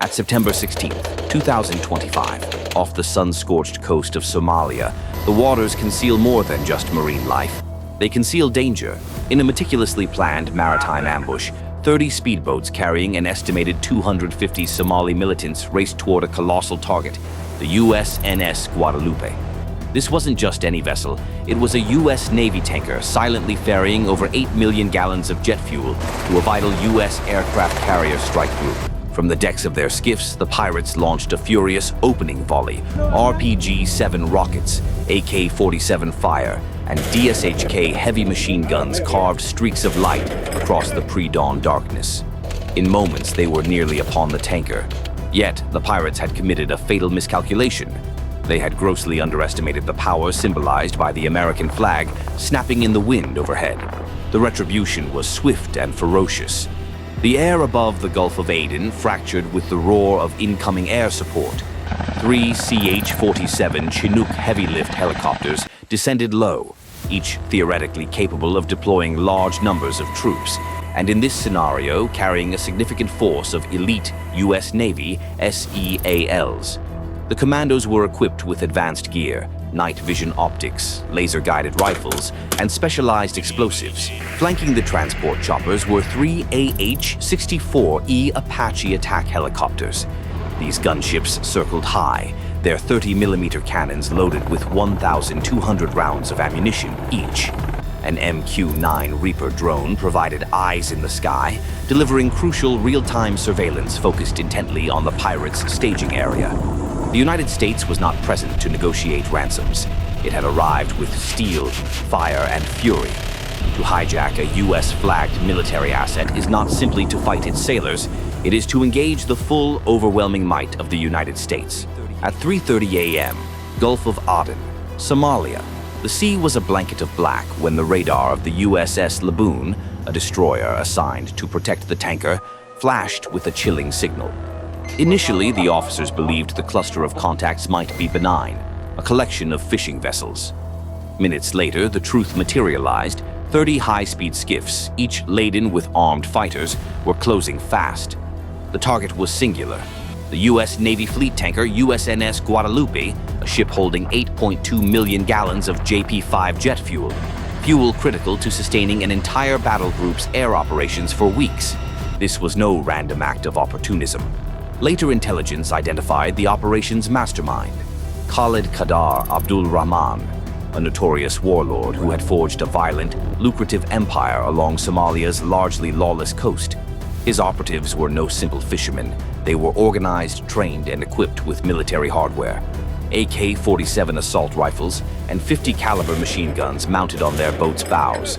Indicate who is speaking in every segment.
Speaker 1: At September 16, 2025, off the sun-scorched coast of Somalia, the waters conceal more than just marine life. They conceal danger. In a meticulously planned maritime ambush, 30 speedboats carrying an estimated 250 Somali militants raced toward a colossal target, the USNS Guadalupe. This wasn't just any vessel. It was a U.S. Navy tanker silently ferrying over 8 million gallons of jet fuel to a vital U.S. aircraft carrier strike group. From the decks of their skiffs, the pirates launched a furious opening volley. RPG-7 rockets, AK-47 fire, and DSHK heavy machine guns carved streaks of light across the pre-dawn darkness. In moments, they were nearly upon the tanker. Yet, the pirates had committed a fatal miscalculation. They had grossly underestimated the power symbolized by the American flag snapping in the wind overhead. The retribution was swift and ferocious. The air above the Gulf of Aden fractured with the roar of incoming air support. 3 CH-47 Chinook heavy-lift helicopters descended low, each theoretically capable of deploying large numbers of troops, and in this scenario carrying a significant force of elite US Navy SEALs. The commandos were equipped with advanced gear, night vision optics, laser-guided rifles, and specialized explosives. Flanking the transport choppers were 3 AH-64E Apache attack helicopters. These gunships circled high, their 30mm cannons loaded with 1,200 rounds of ammunition each. An MQ-9 Reaper drone provided eyes in the sky, delivering crucial real-time surveillance focused intently on the pirates' staging area. The United States was not present to negotiate ransoms. It had arrived with steel, fire, and fury. To hijack a US-flagged military asset is not simply to fight its sailors, it is to engage the full, overwhelming might of the United States. At 3:30 a.m., Gulf of Aden, Somalia, the sea was a blanket of black when the radar of the USS Laboon, a destroyer assigned to protect the tanker, flashed with a chilling signal. Initially, the officers believed the cluster of contacts might be benign, a collection of fishing vessels. Minutes later, the truth materialized. 30 high-speed skiffs, each laden with armed fighters, were closing fast. The target was singular. The U.S. Navy fleet tanker USNS Guadalupe, a ship holding 8.2 million gallons of JP-5 jet fuel, fuel critical to sustaining an entire battle group's air operations for weeks. This was no random act of opportunism. Later intelligence identified the operation's mastermind, Khalid Qadar Abdul Rahman, a notorious warlord who had forged a violent, lucrative empire along Somalia's largely lawless coast. His operatives were no simple fishermen. They were organized, trained, and equipped with military hardware. AK-47 assault rifles and 50 caliber machine guns mounted on their boat's bows.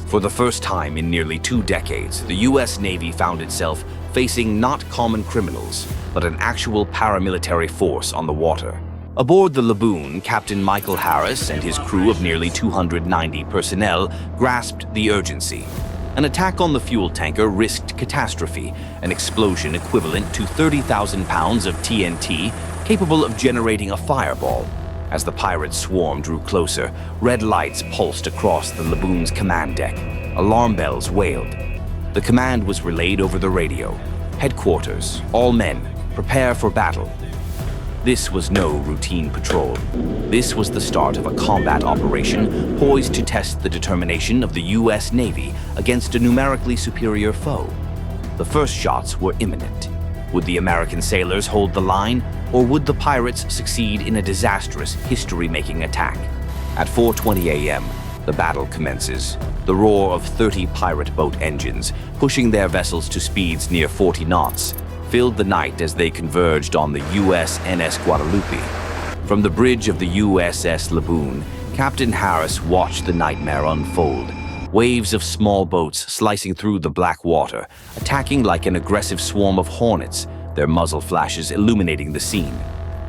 Speaker 1: For the first time in nearly 2 decades, the U.S. Navy found itself facing not common criminals, but an actual paramilitary force on the water. Aboard the Laboon, Captain Michael Harris and his crew of nearly 290 personnel grasped the urgency. An attack on the fuel tanker risked catastrophe, an explosion equivalent to 30,000 pounds of TNT capable of generating a fireball. As the pirates' swarm drew closer, red lights pulsed across the Laboon's command deck. Alarm bells wailed. The command was relayed over the radio. Headquarters, all men, prepare for battle. This was no routine patrol. This was the start of a combat operation poised to test the determination of the U.S. Navy against a numerically superior foe. The first shots were imminent. Would the American sailors hold the line, or would the pirates succeed in a disastrous, history-making attack? At 4:20 a.m., the battle commences. The roar of 30 pirate boat engines, pushing their vessels to speeds near 40 knots, filled the night as they converged on the USNS Guadalupe. From the bridge of the USS Laboon, Captain Harris watched the nightmare unfold. Waves of small boats slicing through the black water, attacking like an aggressive swarm of hornets, their muzzle flashes illuminating the scene.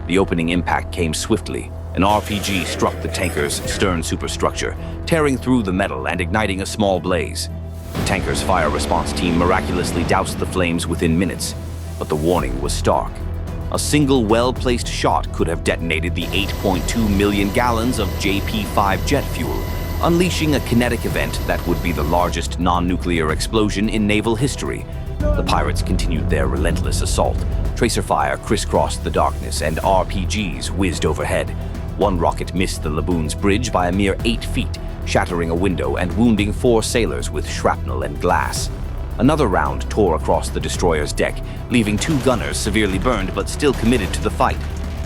Speaker 1: The opening impact came swiftly. An RPG struck the tanker's stern superstructure, tearing through the metal and igniting a small blaze. The tanker's fire response team miraculously doused the flames within minutes, but the warning was stark. A single well-placed shot could have detonated the 8.2 million gallons of JP-5 jet fuel, unleashing a kinetic event that would be the largest non-nuclear explosion in naval history. The pirates continued their relentless assault. Tracer fire crisscrossed the darkness, and RPGs whizzed overhead. One rocket missed the Laboon's bridge by a mere 8 feet, shattering a window and wounding 4 sailors with shrapnel and glass. Another round tore across the destroyer's deck, leaving 2 gunners severely burned but still committed to the fight.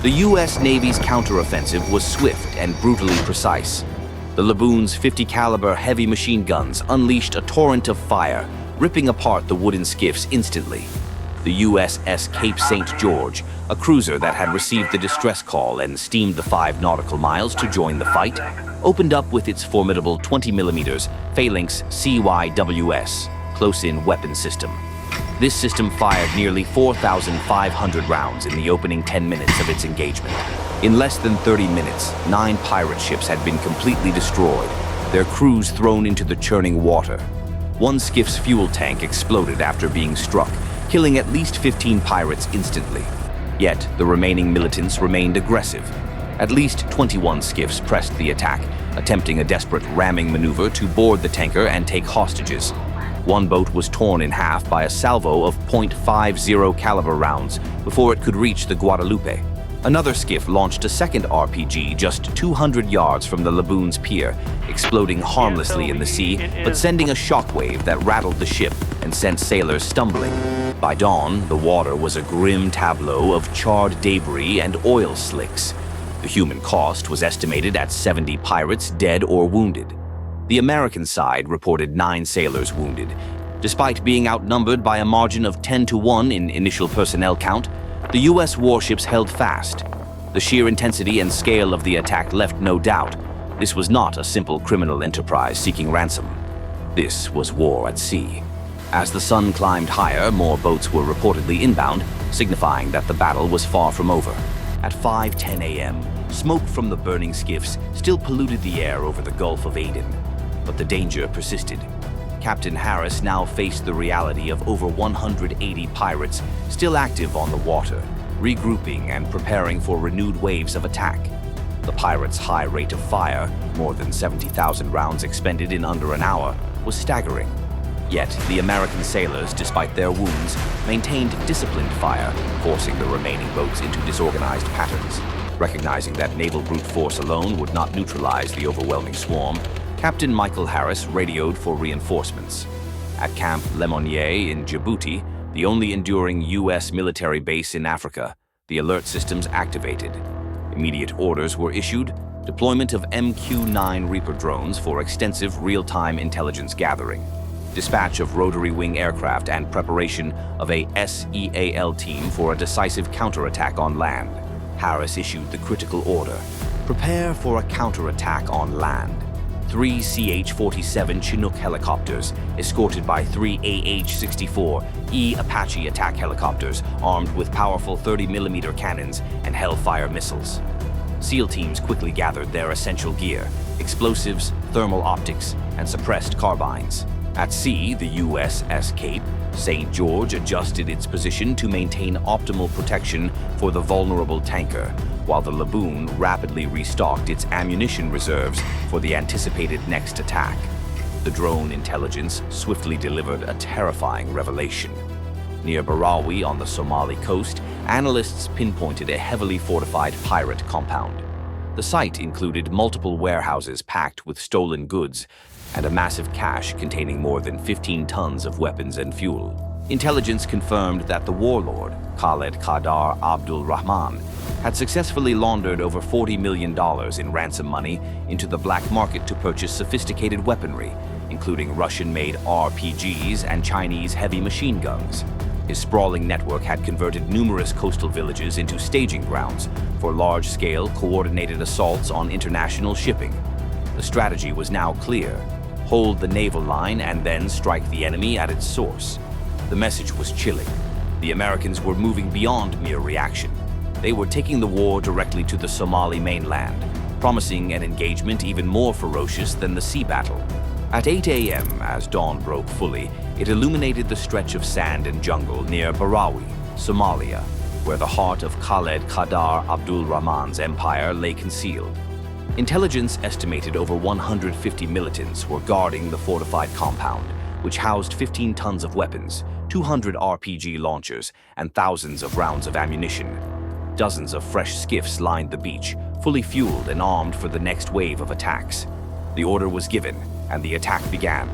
Speaker 1: The U.S. Navy's counteroffensive was swift and brutally precise. The Laboon's 50 caliber heavy machine guns unleashed a torrent of fire, ripping apart the wooden skiffs instantly. The USS Cape St. George, a cruiser that had received the distress call and steamed the 5 nautical miles to join the fight, opened up with its formidable 20mm Phalanx CYWS close-in weapon system. This system fired nearly 4,500 rounds in the opening 10 minutes of its engagement. In less than 30 minutes, 9 pirate ships had been completely destroyed, their crews thrown into the churning water. One skiff's fuel tank exploded after being struck, killing at least 15 pirates instantly. Yet, the remaining militants remained aggressive. At least 21 skiffs pressed the attack, attempting a desperate ramming maneuver to board the tanker and take hostages. One boat was torn in half by a salvo of .50 caliber rounds before it could reach the Guadalupe. Another skiff launched a second RPG just 200 yards from the Laboon's pier, exploding harmlessly in the sea, but sending a shockwave that rattled the ship and sent sailors stumbling. By dawn, the water was a grim tableau of charred debris and oil slicks. The human cost was estimated at 70 pirates dead or wounded. The American side reported 9 sailors wounded. Despite being outnumbered by a margin of 10-1 in initial personnel count, the U.S. warships held fast. The sheer intensity and scale of the attack left no doubt. This was not a simple criminal enterprise seeking ransom. This was war at sea. As the sun climbed higher, more boats were reportedly inbound, signifying that the battle was far from over. At 5:10 a.m., smoke from the burning skiffs still polluted the air over the Gulf of Aden. But the danger persisted. Captain Harris now faced the reality of over 180 pirates still active on the water, regrouping and preparing for renewed waves of attack. The pirates' high rate of fire, more than 70,000 rounds expended in under an hour, was staggering. Yet the American sailors, despite their wounds, maintained disciplined fire, forcing the remaining boats into disorganized patterns. Recognizing that naval brute force alone would not neutralize the overwhelming swarm, Captain Michael Harris radioed for reinforcements. At Camp Lemonnier in Djibouti, the only enduring U.S. military base in Africa, the alert systems activated. Immediate orders were issued: deployment of MQ-9 Reaper drones for extensive real-time intelligence gathering, dispatch of rotary wing aircraft, and preparation of a SEAL team for a decisive counterattack on land. Harris issued the critical order: prepare for a counterattack on land. 3 CH-47 Chinook helicopters, escorted by 3 AH-64E Apache attack helicopters armed with powerful 30mm cannons and Hellfire missiles. SEAL teams quickly gathered their essential gear: explosives, thermal optics, and suppressed carbines. At sea, the USS Cape St. George adjusted its position to maintain optimal protection for the vulnerable tanker, while the Laboon rapidly restocked its ammunition reserves for the anticipated next attack. The drone intelligence swiftly delivered a terrifying revelation. Near Barawi on the Somali coast, analysts pinpointed a heavily fortified pirate compound. The site included multiple warehouses packed with stolen goods and a massive cache containing more than 15 tons of weapons and fuel. Intelligence confirmed that the warlord, Khaled Qadar Abdul Rahman, had successfully laundered over $40 million in ransom money into the black market to purchase sophisticated weaponry, including Russian-made RPGs and Chinese heavy machine guns. His sprawling network had converted numerous coastal villages into staging grounds for large-scale, coordinated assaults on international shipping. The strategy was now clear: hold the naval line and then strike the enemy at its source. The message was chilling. The Americans were moving beyond mere reaction. They were taking the war directly to the Somali mainland, promising an engagement even more ferocious than the sea battle. At 8 a.m., as dawn broke fully, it illuminated the stretch of sand and jungle near Barawi, Somalia, where the heart of Khaled Qadar Abdul Rahman's empire lay concealed. Intelligence estimated over 150 militants were guarding the fortified compound, which housed 15 tons of weapons, 200 RPG launchers, and thousands of rounds of ammunition. Dozens of fresh skiffs lined the beach, fully fueled and armed for the next wave of attacks. The order was given, and the attack began.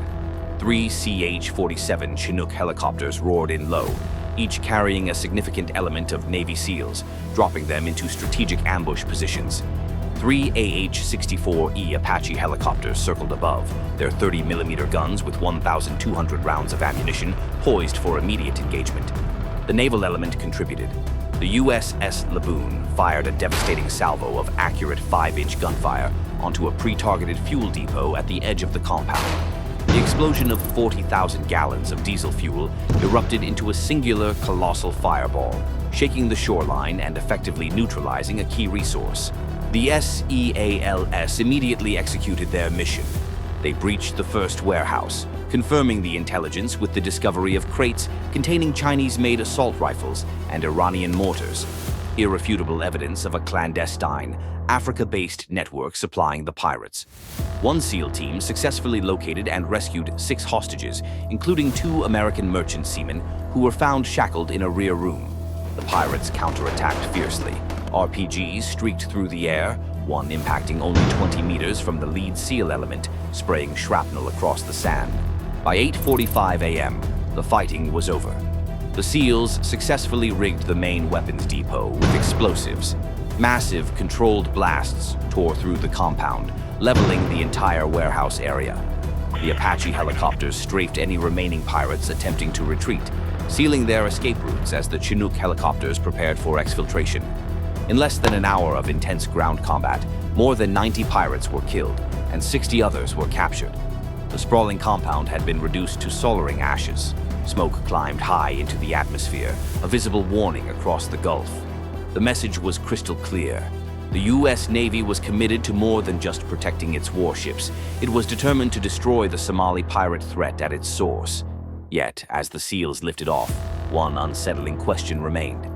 Speaker 1: 3 CH-47 Chinook helicopters roared in low, each carrying a significant element of Navy SEALs, dropping them into strategic ambush positions. 3 AH-64E Apache helicopters circled above, their 30mm guns with 1,200 rounds of ammunition poised for immediate engagement. The naval element contributed. The USS Laboon fired a devastating salvo of accurate 5-inch gunfire onto a pre-targeted fuel depot at the edge of the compound. The explosion of 40,000 gallons of diesel fuel erupted into a singular, colossal fireball, shaking the shoreline and effectively neutralizing a key resource. The SEALs immediately executed their mission. They breached the first warehouse, confirming the intelligence with the discovery of crates containing Chinese-made assault rifles and Iranian mortars, irrefutable evidence of a clandestine, Africa-based network supplying the pirates. One SEAL team successfully located and rescued 6 hostages, including 2 American merchant seamen who were found shackled in a rear room. The pirates counterattacked fiercely. RPGs streaked through the air, one impacting only 20 meters from the lead SEAL element, spraying shrapnel across the sand. By 8:45 a.m., the fighting was over. The SEALs successfully rigged the main weapons depot with explosives. Massive, controlled blasts tore through the compound, leveling the entire warehouse area. The Apache helicopters strafed any remaining pirates attempting to retreat, sealing their escape routes as the Chinook helicopters prepared for exfiltration. In less than an hour of intense ground combat, more than 90 pirates were killed, and 60 others were captured. The sprawling compound had been reduced to smoldering ashes. Smoke climbed high into the atmosphere, a visible warning across the Gulf. The message was crystal clear. The U.S. Navy was committed to more than just protecting its warships. It was determined to destroy the Somali pirate threat at its source. Yet, as the SEALs lifted off, one unsettling question remained.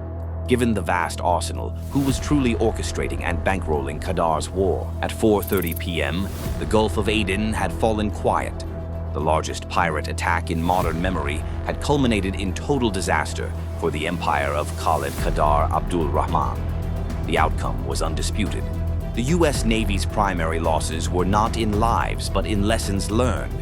Speaker 1: Given the vast arsenal, who was truly orchestrating and bankrolling Qadar's war? At 4:30 p.m., the Gulf of Aden had fallen quiet. The largest pirate attack in modern memory had culminated in total disaster for the empire of Khalid Qadar Abdul Rahman. The outcome was undisputed. The U.S. Navy's primary losses were not in lives, but in lessons learned.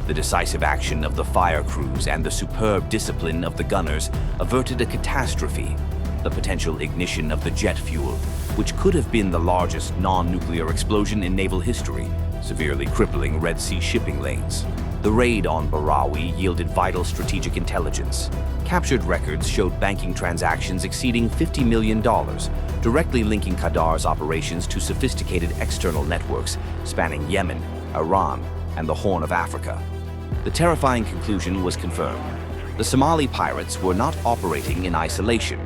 Speaker 1: The decisive action of the fire crews and the superb discipline of the gunners averted a catastrophe. The potential ignition of the jet fuel, which could have been the largest non-nuclear explosion in naval history, severely crippling Red Sea shipping lanes. The raid on Barawi yielded vital strategic intelligence. Captured records showed banking transactions exceeding $50 million, directly linking Qadar's operations to sophisticated external networks spanning Yemen, Iran, and the Horn of Africa. The terrifying conclusion was confirmed. The Somali pirates were not operating in isolation.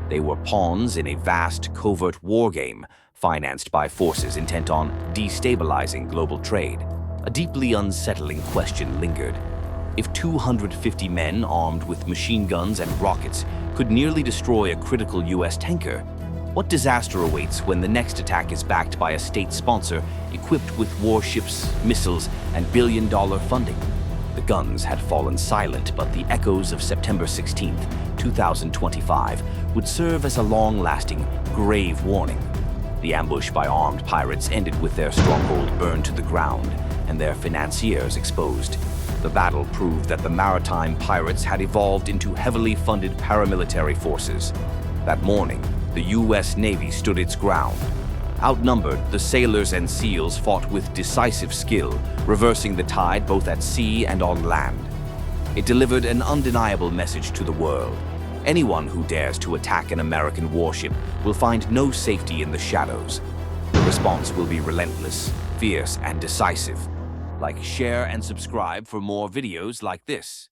Speaker 1: They were pawns in a vast, covert war game, financed by forces intent on destabilizing global trade. A deeply unsettling question lingered. If 250 men armed with machine guns and rockets could nearly destroy a critical U.S. tanker, what disaster awaits when the next attack is backed by a state sponsor equipped with warships, missiles, and billion-dollar funding? The guns had fallen silent, but the echoes of September 16, 2025 would serve as a long-lasting, grave warning. The ambush by armed pirates ended with their stronghold burned to the ground and their financiers exposed. The battle proved that the maritime pirates had evolved into heavily funded paramilitary forces. That morning, the U.S. Navy stood its ground. Outnumbered, the sailors and SEALs fought with decisive skill, reversing the tide both at sea and on land. It delivered an undeniable message to the world. Anyone who dares to attack an American warship will find no safety in the shadows. The response will be relentless, fierce, and decisive. Like, share, and subscribe for more videos like this.